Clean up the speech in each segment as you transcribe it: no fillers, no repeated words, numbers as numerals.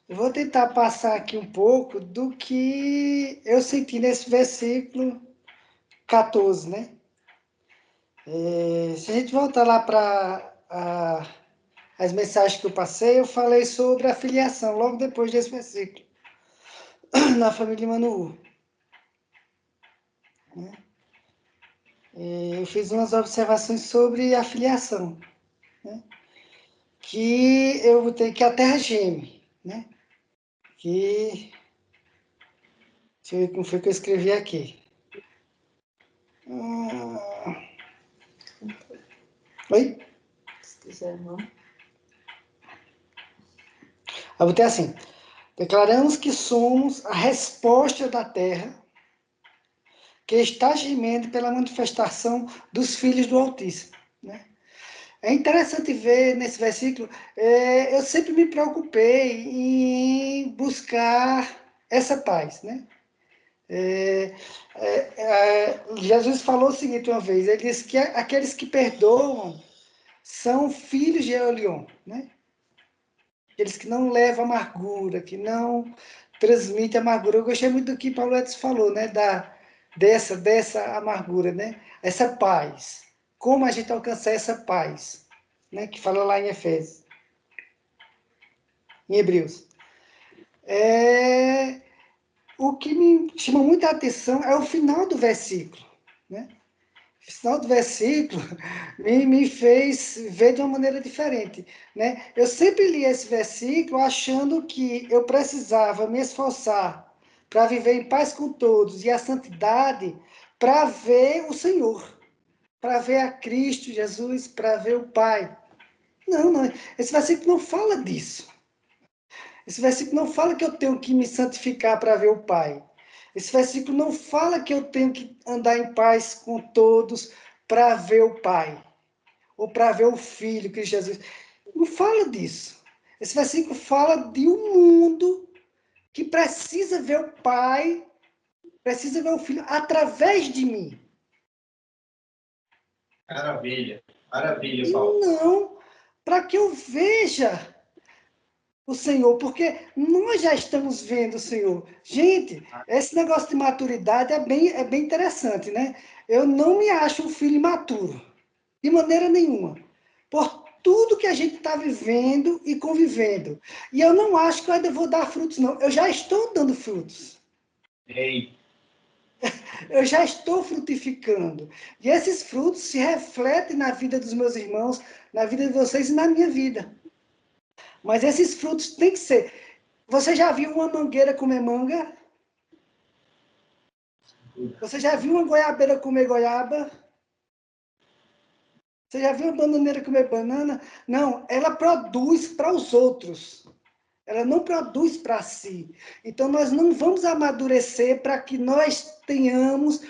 Eu vou tentar passar aqui um pouco do que eu senti nesse versículo 14, né? Se a gente voltar lá para as mensagens que eu passei, eu falei sobre a filiação, logo depois desse versículo, na família Manu. Né? Eu fiz umas observações sobre a filiação, né? Que eu botei que a terra geme, né? Que... Deixa eu ver como foi que eu escrevi aqui. Oi? Se quiser, não. Eu botei assim: declaramos que somos a resposta da terra que está gemendo pela manifestação dos filhos do Altíssimo. Né? É interessante ver nesse versículo, eu sempre me preocupei em buscar essa paz. Né? Jesus falou o seguinte uma vez, ele disse que aqueles que perdoam são filhos de Elion, né? Aqueles que não levam amargura, que não transmitem amargura. Eu gostei muito do que Paulo Edson falou, né? Dessa amargura, né? Essa paz. Como a gente alcançar essa paz, né? Que fala lá em Efésios, em Hebreus. O que me chama muita atenção é o final do versículo, né? O final do versículo me fez ver de uma maneira diferente. Né? Eu sempre li esse versículo achando que eu precisava me esforçar para viver em paz com todos e a santidade para ver o Senhor, para ver a Cristo Jesus, para ver o Pai. Não, não. Esse versículo não fala disso. Esse versículo não fala que eu tenho que me santificar para ver o Pai. Esse versículo não fala que eu tenho que andar em paz com todos para ver o Pai, ou para ver o Filho, Cristo Jesus. Não fala disso. Esse versículo fala de um mundo que precisa ver o Pai, precisa ver o Filho através de mim. Maravilha, maravilha, E Paulo. não para que eu veja o Senhor, porque nós já estamos vendo o Senhor. Gente, esse negócio de maturidade é bem interessante, né? Eu não me acho um filho imaturo, de maneira nenhuma. Por tudo que a gente está vivendo e convivendo. E eu não acho que eu ainda vou dar frutos, não. Eu já estou dando frutos. Ei, Eu já estou frutificando. E esses frutos se refletem na vida dos meus irmãos, na vida de vocês e na minha vida. Mas esses frutos têm que ser. Você já viu uma mangueira comer manga? Você já viu uma goiabeira comer goiaba? Você já viu uma bananeira comer banana? Não, ela produz para os outros. Ela não produz para si. Então, nós não vamos amadurecer para que nós tenhamos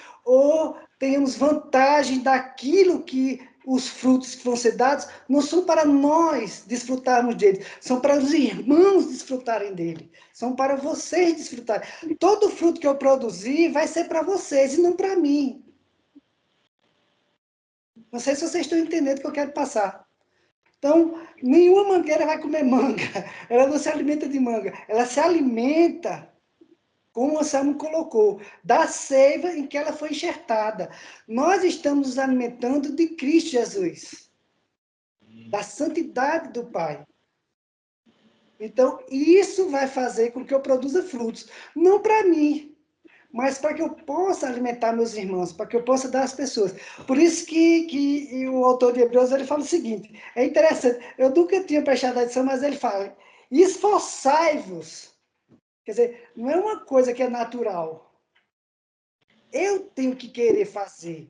vantagem daquilo que os frutos que vão ser dados não são para nós desfrutarmos dele, são para os irmãos desfrutarem dele, são para vocês desfrutarem. Todo fruto que eu produzir vai ser para vocês e não para mim. Não sei se vocês estão entendendo o que eu quero passar. Então, nenhuma mangueira vai comer manga. Ela não se alimenta de manga. Ela se alimenta, como o Anselmo colocou, da seiva em que ela foi enxertada. Nós estamos nos alimentando de Cristo Jesus, da santidade do Pai. Então, isso vai fazer com que eu produza frutos. Não para mim, mas para que eu possa alimentar meus irmãos, para que eu possa dar às pessoas. Por isso que o autor de Hebreus ele fala o seguinte, é interessante, eu nunca tinha prestado atenção, mas ele fala, esforçai-vos. Quer dizer, não é uma coisa que é natural. Eu tenho que querer fazer.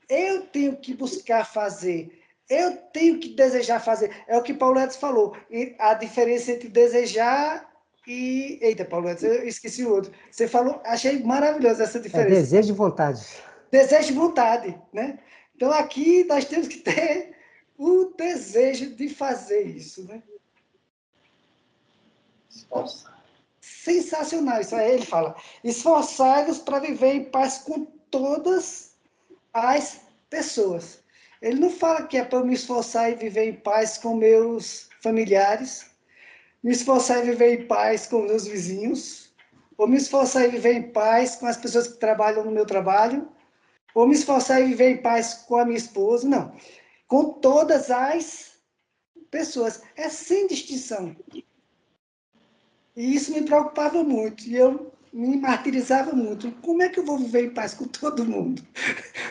Eu tenho que buscar fazer. Eu tenho que desejar fazer. É o que Paulo Edson falou. E a diferença entre desejar e... Eita, Paulo Edson, eu esqueci o outro. Você falou, achei maravilhosa essa É diferença. desejo e vontade. Desejo e vontade, né? Então, aqui nós temos que ter o desejo de fazer isso, né? esforçar. Sensacional, isso aí ele fala. Esforçai-vos para viver em paz com todas as pessoas. Ele não fala que é para eu me esforçar e viver em paz com meus familiares. me esforçar em viver em paz com meus vizinhos, ou me esforçar em viver em paz com as pessoas que trabalham no meu trabalho, ou me esforçar em viver em paz com a minha esposa. Não. Com todas as pessoas. É sem distinção. E isso me preocupava muito. E eu me martirizava muito. Como é que eu vou viver em paz com todo mundo?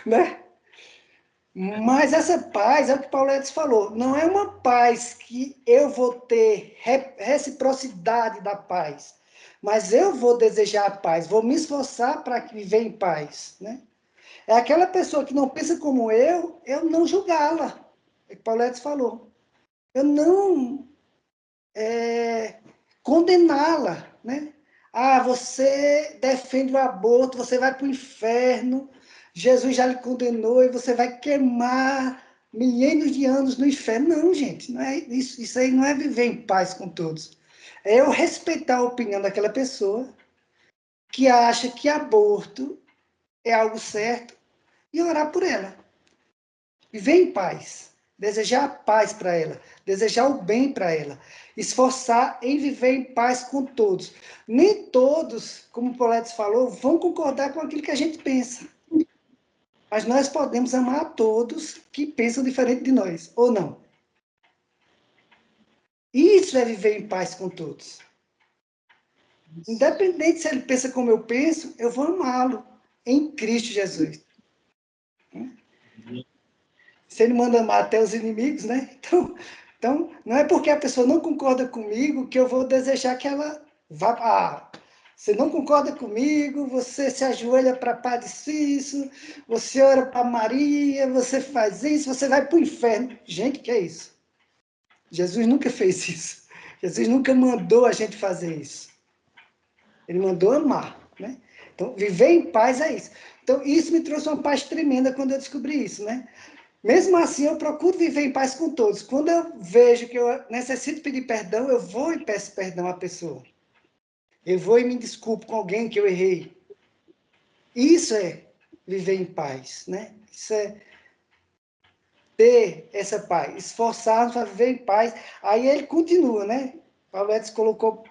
Né? Mas essa paz, é o que Paulo Edson falou, não é uma paz que eu vou ter reciprocidade da paz, mas eu vou desejar a paz, vou me esforçar para viver em paz, né? É aquela pessoa que não pensa como eu não julgá-la, é o que Paulo Edson falou. Eu não condená-la, né? Ah, você defende o aborto, você vai para o inferno, Jesus já lhe condenou e você vai queimar milênios de anos no inferno. Não, gente, não é isso, isso aí não é viver em paz com todos. É eu respeitar a opinião daquela pessoa que acha que aborto é algo certo e orar por ela. Viver em paz, desejar a paz para ela, desejar o bem para ela, esforçar em viver em paz com todos. Nem todos, como o Pauletes falou, vão concordar com aquilo que a gente pensa. Mas nós podemos amar a todos que pensam diferente de nós, ou não. Isso é viver em paz com todos. Independente se ele pensa como eu penso, eu vou amá-lo em Cristo Jesus. Se ele manda amar até os inimigos, né? Então, não é porque a pessoa não concorda comigo que eu vou desejar que ela vá. Ah, você não concorda comigo, você se ajoelha para Padre Cícero, você ora para Maria, você faz isso, você vai para o inferno. Gente, que é isso? Jesus nunca fez isso. Jesus nunca mandou a gente fazer isso. Ele mandou amar, né? Então, viver em paz é isso. Então, isso me trouxe uma paz tremenda quando eu descobri isso, né? Mesmo assim, eu procuro viver em paz com todos. Quando eu vejo que eu necessito pedir perdão, eu vou e peço perdão à pessoa. Eu vou e me desculpo com alguém que eu errei. Isso é viver em paz, né? Isso é ter essa paz, esforçar-nos para viver em paz. Aí ele continua, né? Paulo Edson colocou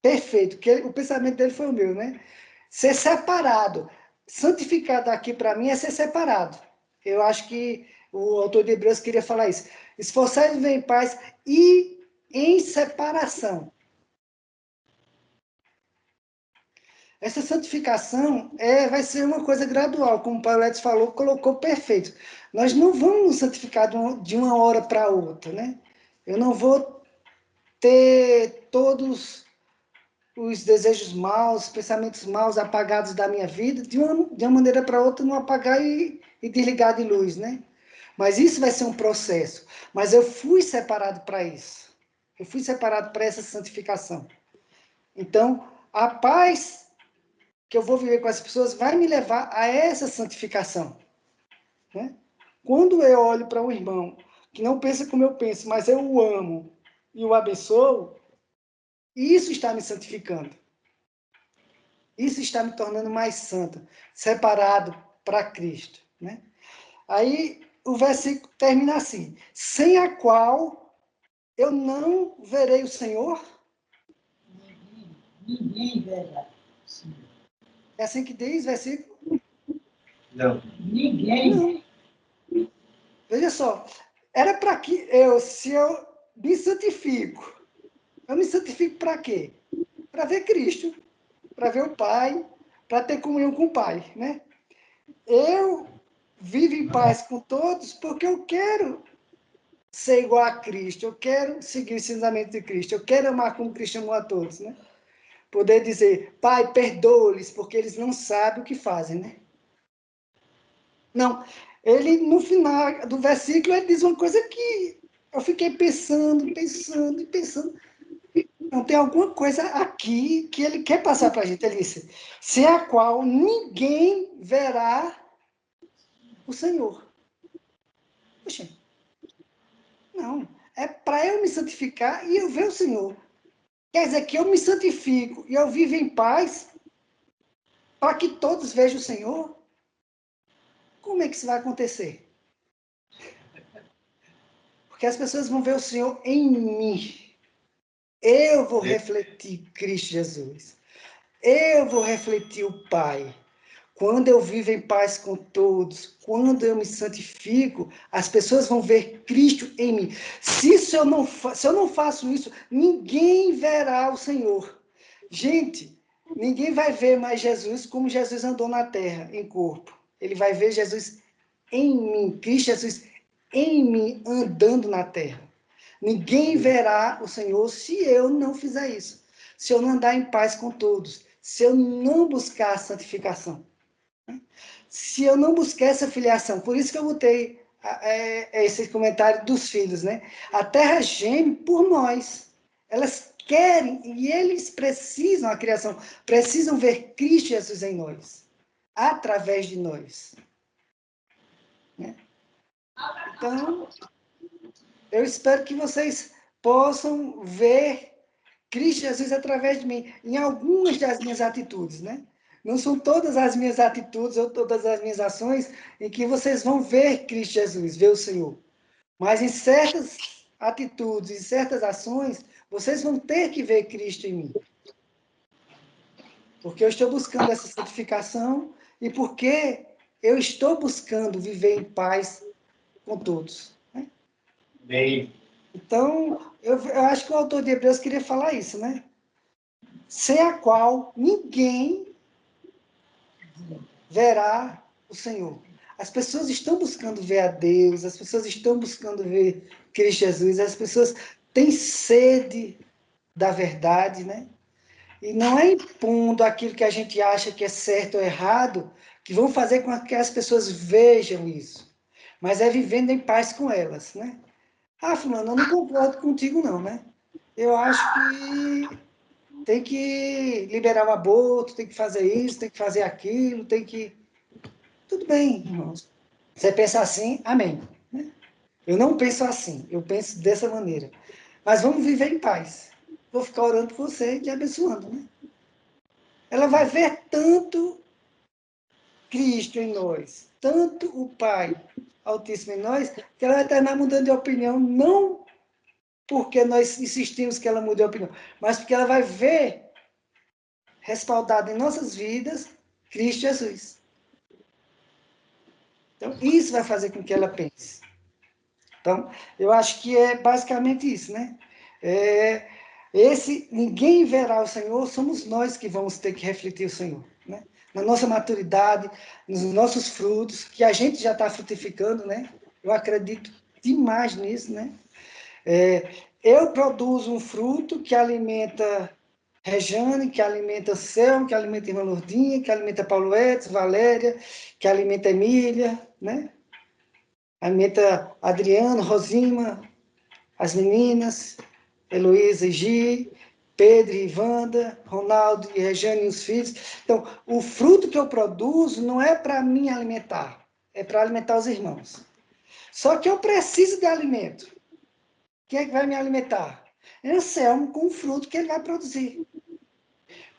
perfeito, que o pensamento dele foi o meu, né? Ser separado. Santificado aqui para mim é ser separado. Eu acho que o autor de Hebreus queria falar isso. Esforçar-se viver em paz e em separação. Essa santificação vai ser uma coisa gradual, como o Paulo Edson falou, colocou perfeito. Nós não vamos nos santificar de uma hora para outra, né? Eu não vou ter todos os desejos maus, pensamentos maus apagados da minha vida, de uma maneira para outra, não apagar e desligar de luz, né? Mas isso vai ser um processo. Mas eu fui separado para isso. Eu fui separado para essa santificação. Então, a paz que eu vou viver com as pessoas vai me levar a essa santificação, né? Quando eu olho para um irmão que não pensa como eu penso, mas eu o amo e o abençoo, isso está me santificando. Isso está me tornando mais santa, separado para Cristo, né? Aí o versículo termina assim: sem a qual eu não verei o Senhor. Ninguém verá. É assim que diz o versículo? Não. Ninguém. Não. Veja só, era para que eu, se eu me santifico, eu me santifico para quê? Para ver Cristo, para ver o Pai, para ter comunhão com o Pai, né? Eu vivo em paz com todos porque eu quero ser igual a Cristo, eu quero seguir o ensinamento de Cristo, eu quero amar como Cristo amou a todos, né? Poder dizer, Pai, perdoa-lhes, porque eles não sabem o que fazem, né? Não, ele, no final do versículo, ele diz uma coisa que eu fiquei pensando, pensando e pensando. Não, tem alguma coisa aqui que ele quer passar para a gente. Ele disse, sem a qual ninguém verá o Senhor. Poxa, não, é para eu me santificar e eu ver o Senhor. Quer dizer que eu me santifico e eu vivo em paz para que todos vejam o Senhor? Como é que isso vai acontecer? Porque as pessoas vão ver o Senhor em mim. Eu vou refletir Cristo Jesus. Eu vou refletir o Pai. Quando eu vivo em paz com todos, quando eu me santifico, as pessoas vão ver Cristo em mim. Se eu não faço isso, ninguém verá o Senhor. Gente, ninguém vai ver mais Jesus como Jesus andou na terra, em corpo. Ele vai ver Jesus em mim, Cristo Jesus em mim, andando na terra. Ninguém verá o Senhor se eu não fizer isso. Se eu não andar em paz com todos. Se eu não buscar a santificação. Se eu não buscar essa filiação. Por isso que eu botei esse comentário dos filhos, né? A terra geme por nós. Elas querem e eles precisam, a criação, precisam ver Cristo Jesus em nós. Através de nós. Né? Então, eu espero que vocês possam ver Cristo Jesus através de mim, em algumas das minhas atitudes, né? Não são todas as minhas atitudes ou todas as minhas ações em que vocês vão ver Cristo Jesus, ver o Senhor. Mas em certas atitudes, em certas ações, vocês vão ter que ver Cristo em mim. Porque eu estou buscando essa santificação e porque eu estou buscando viver em paz com todos. Né? Bem. Então, eu acho que o autor de Hebreus queria falar isso, né? Sem a qual ninguém verá o Senhor. As pessoas estão buscando ver a Deus, as pessoas estão buscando ver Cristo Jesus, as pessoas têm sede da verdade, né? E não é impondo aquilo que a gente acha que é certo ou errado que vão fazer com que as pessoas vejam isso, mas é vivendo em paz com elas, né? Ah, fulano, eu não concordo contigo não, né? Eu acho que tem que liberar o aborto, tem que fazer isso, tem que fazer aquilo, tem que... Tudo bem, irmãos. Você pensa assim, amém. Eu não penso assim, eu penso dessa maneira. Mas vamos viver em paz. Vou ficar orando por você e te abençoando, né? Ela vai ver tanto Cristo em nós, tanto o Pai Altíssimo em nós, que ela vai terminar mudando de opinião, não porque nós insistimos que ela mude de opinião, mas porque ela vai ver respaldado em nossas vidas Cristo Jesus. Então, isso vai fazer com que ela pense. Então, eu acho que é basicamente isso, né? Ninguém verá o Senhor, somos nós que vamos ter que refletir o Senhor, né? Na nossa maturidade, nos nossos frutos, que a gente já está frutificando, né? Eu acredito demais nisso, né? Eu produzo um fruto que alimenta Rejane, que alimenta Selma, que alimenta Irmã Lourdinha, que alimenta Paulo Edson, Valéria, que alimenta Emília, né? Alimenta Adriano, Rosima, as meninas, Heloísa e Gi, Pedro e Wanda, Ronaldo e Rejane e os filhos. Então, o fruto que eu produzo não é para mim alimentar, é para alimentar os irmãos. Só que eu preciso de alimento. Quem é que vai me alimentar? É Anselmo com o fruto que ele vai produzir.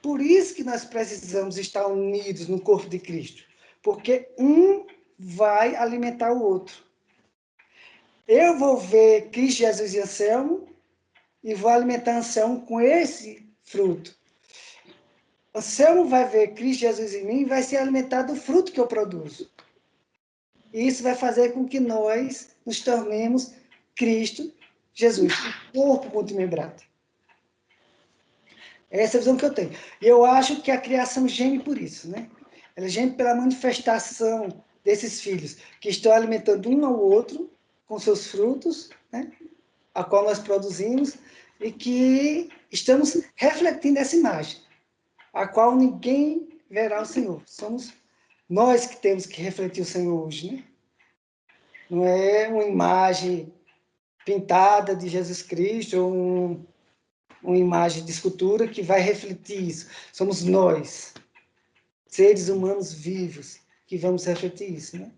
Por isso que nós precisamos estar unidos no corpo de Cristo. Porque um vai alimentar o outro. Eu vou ver Cristo, Jesus e Anselmo e vou alimentar Anselmo com esse fruto. Anselmo vai ver Cristo, Jesus em mim e vai ser alimentado do fruto que eu produzo. E isso vai fazer com que nós nos tornemos Cristo, Jesus, o corpo multimembrado. Essa é a visão que eu tenho. E eu acho que a criação geme por isso, né? Ela geme pela manifestação desses filhos, que estão alimentando um ao outro com seus frutos, né? A qual nós produzimos, e que estamos refletindo essa imagem, a qual ninguém verá o Senhor. Somos nós que temos que refletir o Senhor hoje, né? Não é uma imagem pintada de Jesus Cristo, ou uma imagem de escultura que vai refletir isso. Somos nós, seres humanos vivos, que vamos refletir isso, né?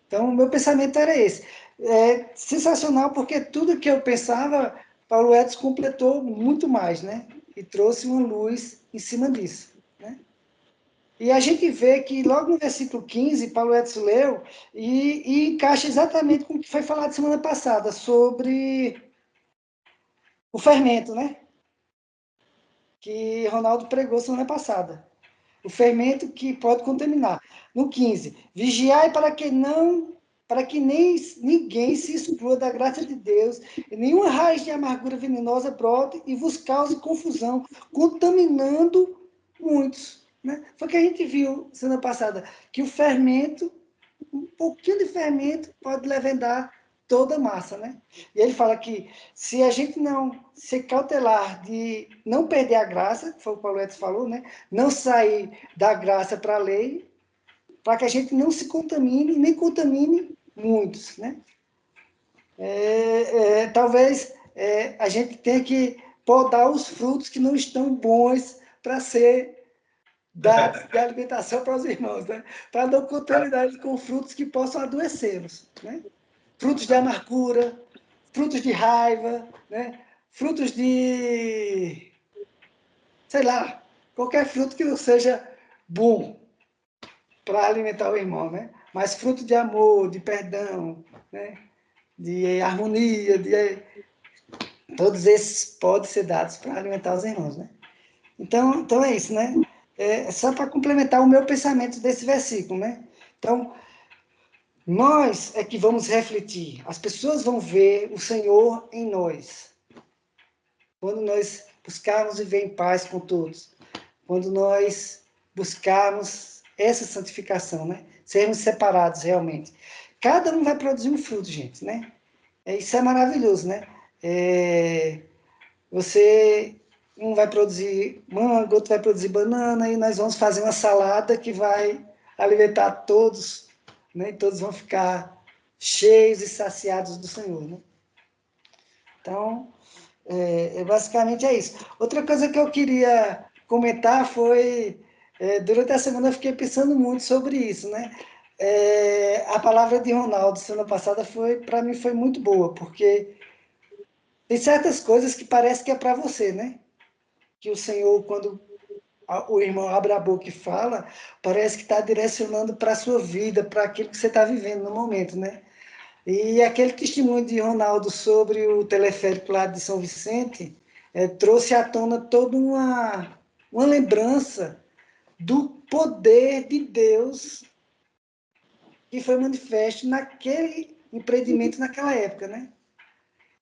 Então, o meu pensamento era esse. É sensacional, porque tudo que eu pensava, Paulo Edson completou muito mais, né? E trouxe uma luz em cima disso, né? E a gente vê que logo no versículo 15, Paulo Edson leu, e encaixa exatamente com o que foi falado semana passada, sobre o fermento, né? que Ronaldo pregou semana passada. O fermento que pode contaminar. No 15, vigiai para que nem ninguém se exclua da graça de Deus, e nenhuma raiz de amargura venenosa brote e vos cause confusão, contaminando muitos. Né? Foi o que a gente viu semana passada, que o fermento, um pouquinho de fermento pode levedar toda a massa, né? E ele fala que se a gente não se cautelar de não perder a graça, que foi o que o Paulo Edson falou, né? Não sair da graça para a lei, para que a gente não se contamine, nem contamine muitos, né? Talvez a gente tenha que podar os frutos que não estão bons para ser dados de alimentação para os irmãos, né? Para não contaminar eles com frutos que possam adoecê-los, né? Frutos de amargura, frutos de raiva, né? Frutos de, sei lá, qualquer fruto que não seja bom para alimentar o irmão, né? Mas fruto de amor, de perdão, né? De harmonia, todos esses podem ser dados para alimentar os irmãos, né? Então é isso, né? Só para complementar o meu pensamento desse versículo, né? Então, nós é que vamos refletir. As pessoas vão ver o Senhor em nós. Quando nós buscarmos viver em paz com todos. Quando nós buscarmos essa santificação, né? Sermos separados realmente. Cada um vai produzir um fruto, gente, né? Isso é maravilhoso, né? Um vai produzir manga, outro vai produzir banana, e nós vamos fazer uma salada que vai alimentar todos, né? E todos vão ficar cheios e saciados do Senhor, né? Então, basicamente é isso. Outra coisa que eu queria comentar foi, durante a semana eu fiquei pensando muito sobre isso, né? A palavra de Ronaldo semana passada para mim foi muito boa, porque tem certas coisas que parece que é para você, né? Que o Senhor, quando o irmão abre a boca e fala, parece que está direcionando para a sua vida, para aquilo que você está vivendo no momento, né? E aquele testemunho de Ronaldo sobre o teleférico lá de São Vicente trouxe à tona toda uma lembrança do poder de Deus que foi manifesto naquele empreendimento naquela época, né?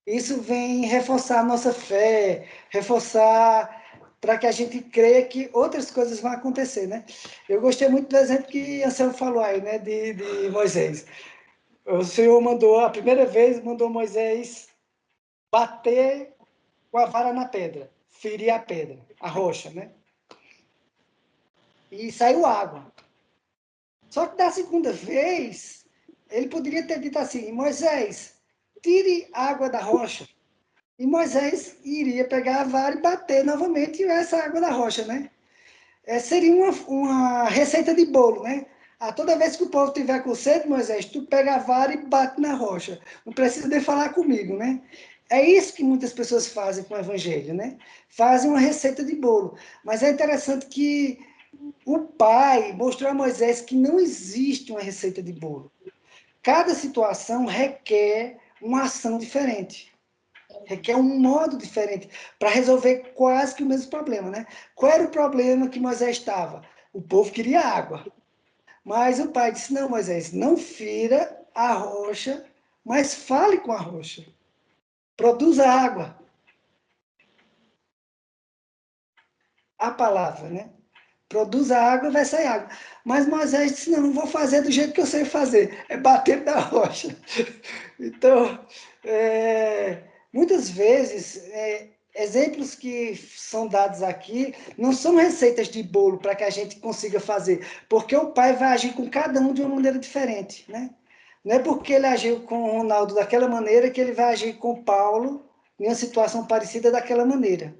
Isso vem reforçar a nossa fé, reforçar para que a gente creia que outras coisas vão acontecer, né? Eu gostei muito do exemplo que Anselmo falou aí, né, de Moisés. O Senhor mandou, a primeira vez, mandou Moisés bater com a vara na pedra, ferir a pedra, a rocha, né? E saiu água. Só que da segunda vez, ele poderia ter dito assim, Moisés, tire água da rocha. E Moisés iria pegar a vara e bater novamente essa água da rocha, né? Seria uma receita de bolo, né? Toda vez que o povo tiver com sede, Moisés, tu pega a vara e bate na rocha. Não precisa nem falar comigo, né? É isso que muitas pessoas fazem com o evangelho, né? Fazem uma receita de bolo. Mas é interessante que o pai mostrou a Moisés que não existe uma receita de bolo. Cada situação requer uma ação diferente. Requer um modo diferente para resolver quase que o mesmo problema, né? Qual era o problema que Moisés estava? O povo queria água. Mas o pai disse: não, Moisés, não fira a rocha, mas fale com a rocha. Produza água. A palavra, né? Produza água, vai sair água. Mas Moisés disse: não, não vou fazer do jeito que eu sei fazer, é bater na rocha. Então, muitas vezes, exemplos que são dados aqui não são receitas de bolo para que a gente consiga fazer, porque o pai vai agir com cada um de uma maneira diferente, né? Não é porque ele agiu com o Ronaldo daquela maneira que ele vai agir com Paulo em uma situação parecida daquela maneira.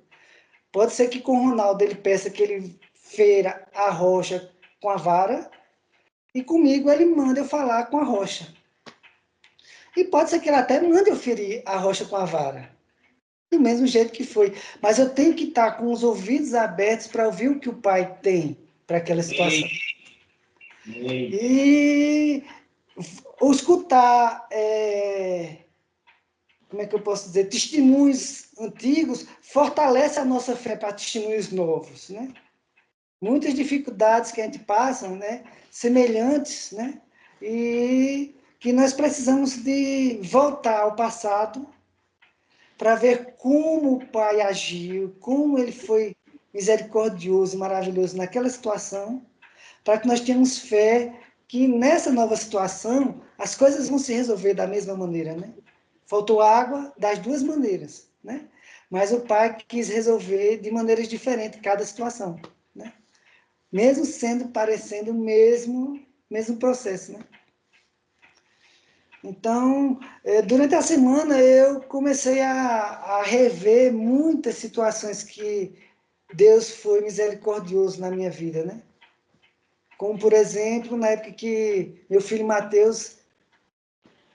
Pode ser que com o Ronaldo ele peça que ele feira a rocha com a vara, e comigo ele manda eu falar com a rocha. E pode ser que ele até mande eu ferir a rocha com a vara. Do mesmo jeito que foi. Mas eu tenho que estar com os ouvidos abertos para ouvir o que o pai tem para aquela situação. E escutar como é que eu posso dizer, testemunhos antigos, fortalece a nossa fé para testemunhos novos, né? Muitas dificuldades que a gente passa, né? Semelhantes, né? E que nós precisamos de voltar ao passado para ver como o Pai agiu, como ele foi misericordioso, maravilhoso naquela situação, para que nós tenhamos fé que nessa nova situação as coisas vão se resolver da mesma maneira, né? Faltou água das duas maneiras, né? Mas o Pai quis resolver de maneiras diferentes cada situação, né? Mesmo sendo parecendo o mesmo processo, né? Então, durante a semana eu comecei a rever muitas situações que Deus foi misericordioso na minha vida, né? Como, por exemplo, na época que meu filho Mateus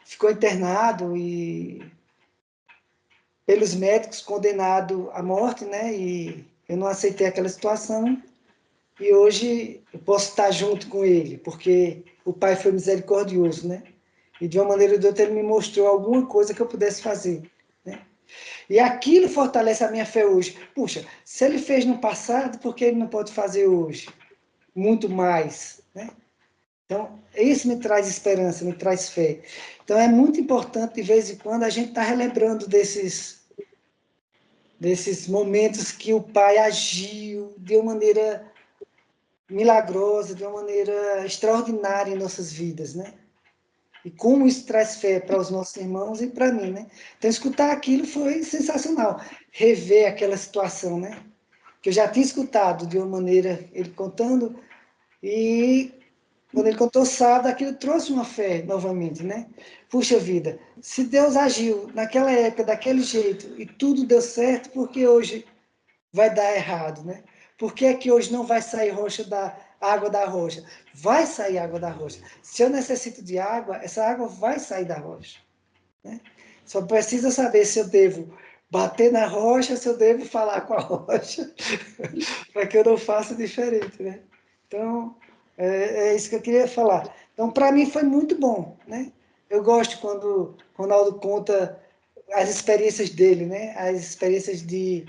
ficou internado e pelos médicos condenado à morte, né? E eu não aceitei aquela situação e hoje eu posso estar junto com ele, porque o Pai foi misericordioso, né? E de uma maneira ou de outra ele me mostrou alguma coisa que eu pudesse fazer, né? E aquilo fortalece a minha fé hoje. Puxa, se ele fez no passado, por que ele não pode fazer hoje? Muito mais, né? Então, isso me traz esperança, me traz fé. Então, é muito importante, de vez em quando, a gente estar relembrando desses momentos que o Pai agiu de uma maneira milagrosa, de uma maneira extraordinária em nossas vidas, né? E como isso traz fé para os nossos irmãos e para mim, né? Então, escutar aquilo foi sensacional. Rever aquela situação, né? Que eu já tinha escutado de uma maneira, ele contando, e quando ele contou sábado, aquilo trouxe uma fé novamente, né? Puxa vida, se Deus agiu naquela época daquele jeito e tudo deu certo, por que hoje vai dar errado, né? Por que é que hoje não vai sair água da rocha? Vai sair água da rocha. Se eu necessito de água, essa água vai sair da rocha, né? Só precisa saber se eu devo bater na rocha, se eu devo falar com a rocha, para que eu não faça diferente, né? Então, é isso que eu queria falar. Então, para mim foi muito bom, né? Eu gosto quando o Ronaldo conta as experiências dele, né? As experiências de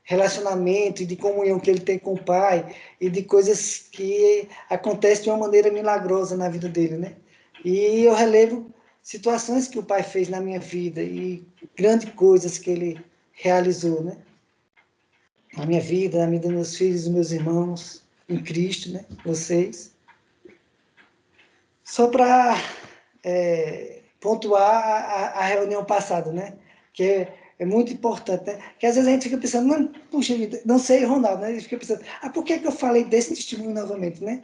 relacionamento e de comunhão que ele tem com o Pai e de coisas que acontecem de uma maneira milagrosa na vida dele, né? E eu relevo situações que o Pai fez na minha vida e grandes coisas que ele realizou, né? Na minha vida, na vida dos meus filhos, dos meus irmãos em Cristo, né? Vocês. Só para pontuar a reunião passada, né? Que é muito importante, né? Que às vezes a gente fica pensando, não, puxa vida, não sei, Ronaldo, né? A gente fica pensando, por que eu falei desse testemunho novamente, né?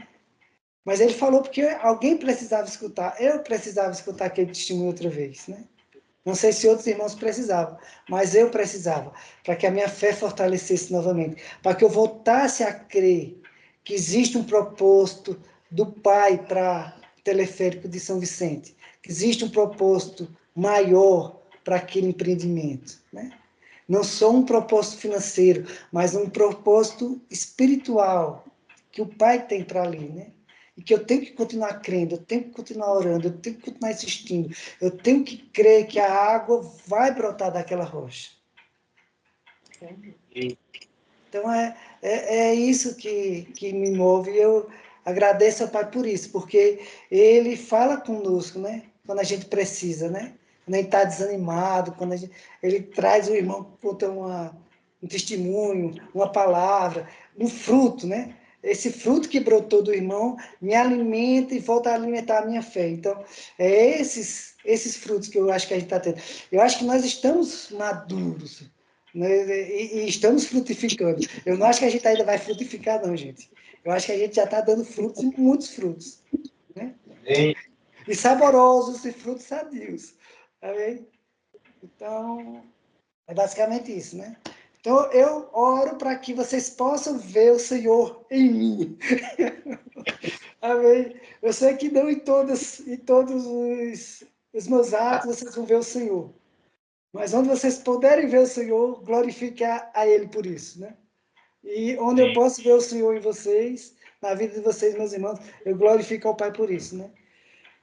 Mas ele falou porque alguém precisava escutar, eu precisava escutar aquele testemunho outra vez, né? Não sei se outros irmãos precisavam, mas eu precisava, para que a minha fé fortalecesse novamente, para que eu voltasse a crer que existe um propósito do Pai para o teleférico de São Vicente, que existe um propósito maior para aquele empreendimento, né? Não só um propósito financeiro, mas um propósito espiritual que o Pai tem para ali, né? E que eu tenho que continuar crendo, eu tenho que continuar orando, eu tenho que continuar insistindo, eu tenho que crer que a água vai brotar daquela rocha. Então, é isso que me move. E eu agradeço ao Pai por isso, porque Ele fala conosco, né? Quando a gente precisa, né? Quando a gente está desanimado, Ele traz o irmão, conta um testemunho, uma palavra, um fruto, né? Esse fruto que brotou do irmão me alimenta e volta a alimentar a minha fé. Então, é esses frutos que eu acho que a gente está tendo. Eu acho que nós estamos maduros, né? E estamos frutificando. Eu não acho que a gente ainda vai frutificar, não, gente. Eu acho que a gente já está dando frutos, muitos frutos, né? E saborosos e frutos sadios. Tá bem? Então, é basicamente isso, né? Então, eu oro para que vocês possam ver o Senhor em mim. Amém? Eu sei que não em todos os meus atos vocês vão ver o Senhor. Mas onde vocês puderem ver o Senhor, glorifique a Ele por isso, né? E onde eu posso ver o Senhor em vocês, na vida de vocês, meus irmãos, eu glorifico ao Pai por isso, né?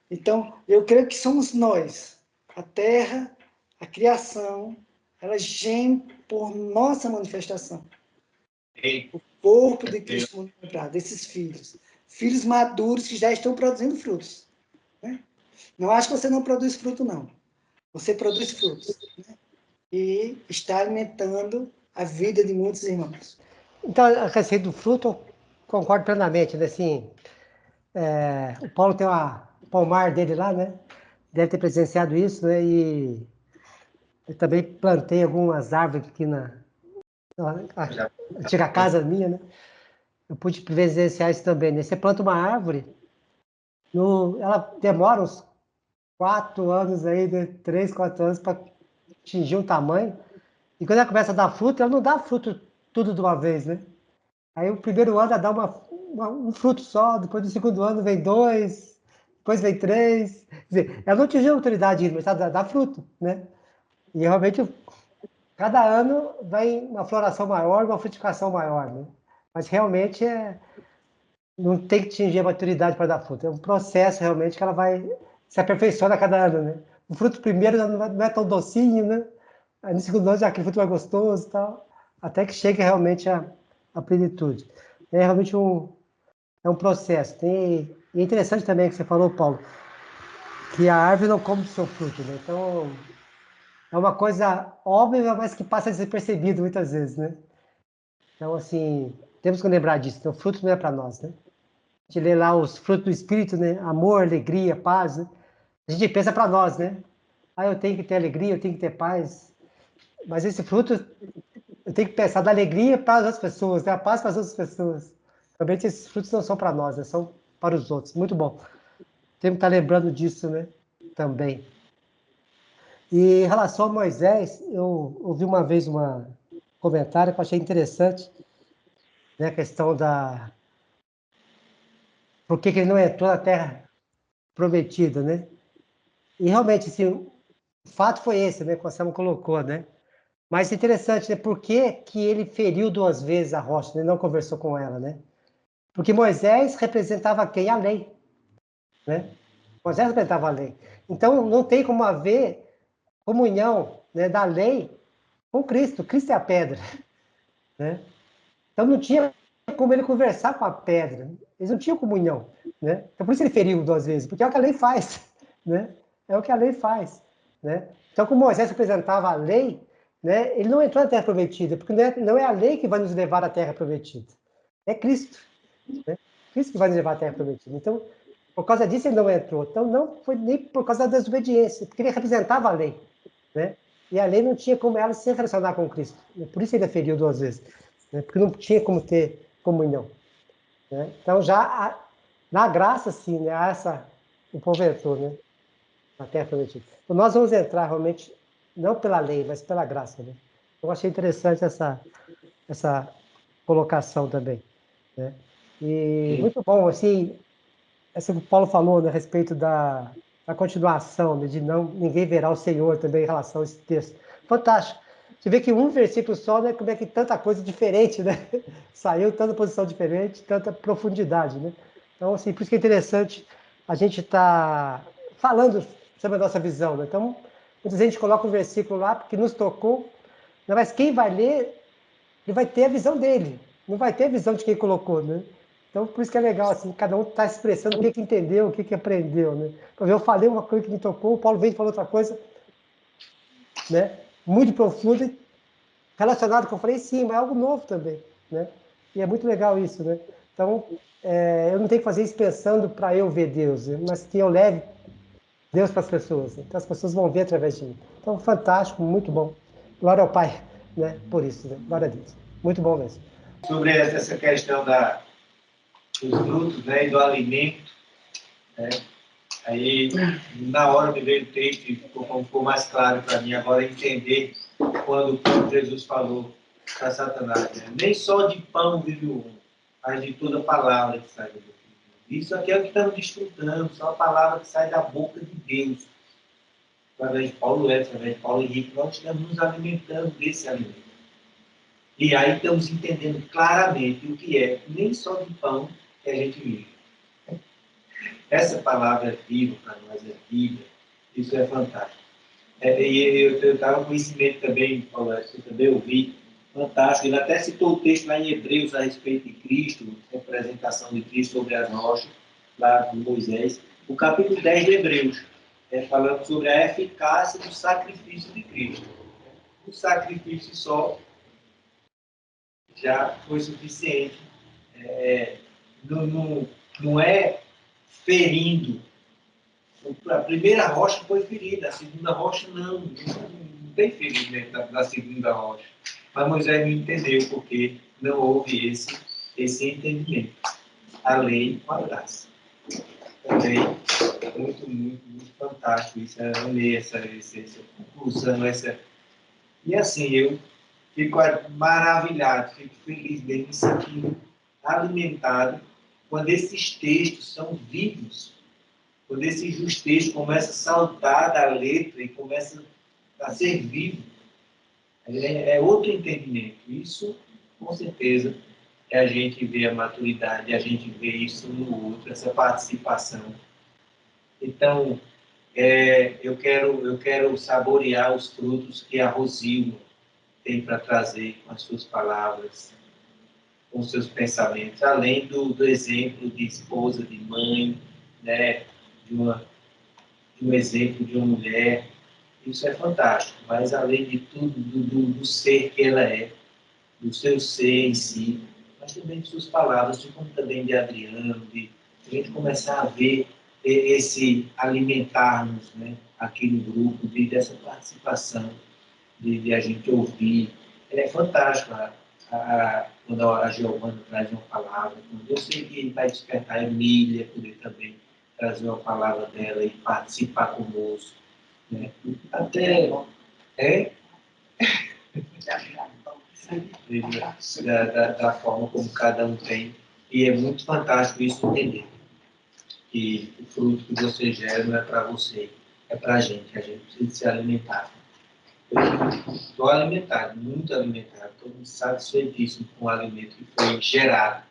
Então, eu creio que somos nós, a terra A criação, ela geme por nossa manifestação. O corpo de Cristo multiplicado, desses filhos. Filhos maduros que já estão produzindo frutos. Né? Não acho que você não produz fruto, não. Você produz frutos. Né? E está alimentando a vida de muitos irmãos. Então, a respeito do fruto, eu concordo plenamente, né? Assim, o Paulo tem o pomar dele lá, né? Deve ter presenciado isso, né? E eu também plantei algumas árvores aqui na antiga casa minha, né? Eu pude presenciar isso também, né? Você planta uma árvore, ela demora uns 4 anos aí, né? 3, 4 anos para atingir um tamanho. E quando ela começa a dar fruto, ela não dá fruto tudo de uma vez, né? Aí o primeiro ano ela dá um fruto só, depois do segundo ano vem 2, depois vem 3. Quer dizer, ela não atingiu a autoridade ainda, mas ela dá fruto, né? E realmente, cada ano vem uma floração maior, uma frutificação maior, né? Mas realmente não tem que atingir a maturidade para dar fruto. É um processo realmente que ela vai se aperfeiçoando a cada ano, né? O fruto primeiro não é tão docinho, né? Aí no segundo ano já aquele fruto mais gostoso e tal, até que chegue realmente a plenitude. É realmente é um processo. E é interessante também que você falou, Paulo, que a árvore não come o seu fruto, né? Então, é uma coisa óbvia, mas que passa despercebido muitas vezes, né? Então, assim, temos que lembrar disso. Então, o fruto não é para nós, né? A gente lê lá os frutos do Espírito, né? Amor, alegria, paz, né? A gente pensa para nós, né? Ah, eu tenho que ter alegria, eu tenho que ter paz. Mas esse fruto, eu tenho que pensar da alegria para as outras pessoas, né? A paz para as outras pessoas. Realmente esses frutos não são para nós, né? São para os outros. Muito bom. Temos que estar lembrando disso, né? Também. E em relação a Moisés, eu ouvi uma vez um comentário que eu achei interessante, né? A questão da... Por que ele não entrou na Terra Prometida, né? E realmente, assim, o fato foi esse, né? Que o Anselmo colocou, né? Mas interessante, né? Por que que ele feriu 2 vezes a rocha, né? Não conversou com ela, né? Porque Moisés representava quem? A lei, né? Moisés representava a lei. Então, não tem como haver comunhão, né, da lei com Cristo. Cristo é a pedra, né? Então, não tinha como ele conversar com a pedra. Eles não tinham comunhão, né? Então, por isso ele feriu 2 vezes, porque é o que a lei faz, né? É o que a lei faz, né? Então, como Moisés representava a lei, né, ele não entrou na Terra Prometida, porque não é a lei que vai nos levar à Terra Prometida. É Cristo, né? Cristo que vai nos levar à Terra Prometida. Então, por causa disso ele não entrou. Então, não foi nem por causa da desobediência, porque ele representava a lei, né? E a lei não tinha como ela se relacionar com Cristo. Por isso ele feriu 2 vezes, né? Porque não tinha como ter comunhão, né? Então, já na graça, sim, né? O povo entrou, né? Na Terra Prometida. Então, nós vamos entrar realmente, não pela lei, mas pela graça, né? Eu achei interessante essa colocação também, né? E muito bom, assim, essa que o Paulo falou, né, a respeito da continuação, né, de ninguém verá o Senhor também em relação a esse texto. Fantástico. Você vê que um versículo só, né, como é que tanta coisa diferente, né? Saiu tanta posição diferente, tanta profundidade, né? Então, assim, por isso que é interessante a gente estar falando sobre a nossa visão, né? Então, muitas vezes a gente coloca um versículo lá porque nos tocou, né, mas quem vai ler, ele vai ter a visão dele, não vai ter a visão de quem colocou, né? Então, por isso que é legal, assim, cada um está expressando o que entendeu, o que aprendeu, né? Eu falei uma coisa que me tocou, o Paulo veio e falou outra coisa, né? Muito profunda, relacionado com o que eu falei, sim, mas é algo novo também, né? E é muito legal isso, né? Então, eu não tenho que fazer isso pensando para eu ver Deus, né? Mas que eu leve Deus para as pessoas. Né? Então, as pessoas vão ver através de mim. Então, fantástico, muito bom. Glória ao Pai, né? Por isso, né? Glória a Deus. Muito bom mesmo. Sobre essa questão dos frutos, né, e do alimento, né? Aí, na hora me veio o texto e ficou mais claro para mim agora entender quando Jesus falou para Satanás, né? Nem só de pão vive o homem, mas de toda palavra que sai da boca de Deus. Isso aqui é o que estamos desfrutando, só a palavra que sai da boca de Deus. Através de Paulo através de Paulo Henrique, nós estamos nos alimentando desse alimento. E aí estamos entendendo claramente o que é, nem só de pão que a gente vive. Essa palavra é viva para nós, é vida. Isso é fantástico. E eu estava com conhecimento também, Paulo, eu também ouvi, fantástico. Ele até citou o texto lá em Hebreus a respeito de Cristo, representação de Cristo sobre as rochas, lá de Moisés. O capítulo 10 de Hebreus, falando sobre a eficácia do sacrifício de Cristo. O sacrifício só já foi suficiente. Não é ferindo. A primeira rocha foi ferida, a segunda rocha não tem ferimento da segunda rocha. Mas Moisés não entendeu porque não houve esse entendimento. A lei com a graça. Também muito fantástico isso. Eu amei essa conclusão. E assim, eu fico maravilhado, fico feliz mesmo me sentindo alimentado quando esses textos são vivos. Quando esse texto começa a saltar da letra e começa a ser vivo, é outro entendimento. Isso, com certeza, é a gente vê a maturidade, a gente vê isso no outro, essa participação. Então, eu quero saborear os frutos que a Rosilma tem para trazer com as suas palavras, com os seus pensamentos, além do exemplo de esposa, de mãe, né? de um exemplo de uma mulher, isso é fantástico, mas além de tudo, do ser que ela é, do seu ser em si, mas também de suas palavras, como também de Adriano, de a gente começar a ver esse alimentarmos, né, aqui no grupo, dessa participação, de a gente ouvir. É fantástico quando a Giovana traz uma palavra, eu sei que vai despertar a Emília, poder também trazer uma palavra dela e participar conosco. Né? Até da forma como cada um tem. E é muito fantástico isso entender. Que o fruto que você gera não é para você, é para a gente precisa se alimentar. Eu estou alimentado, muito alimentado, estou satisfeitíssimo com o alimento que foi gerado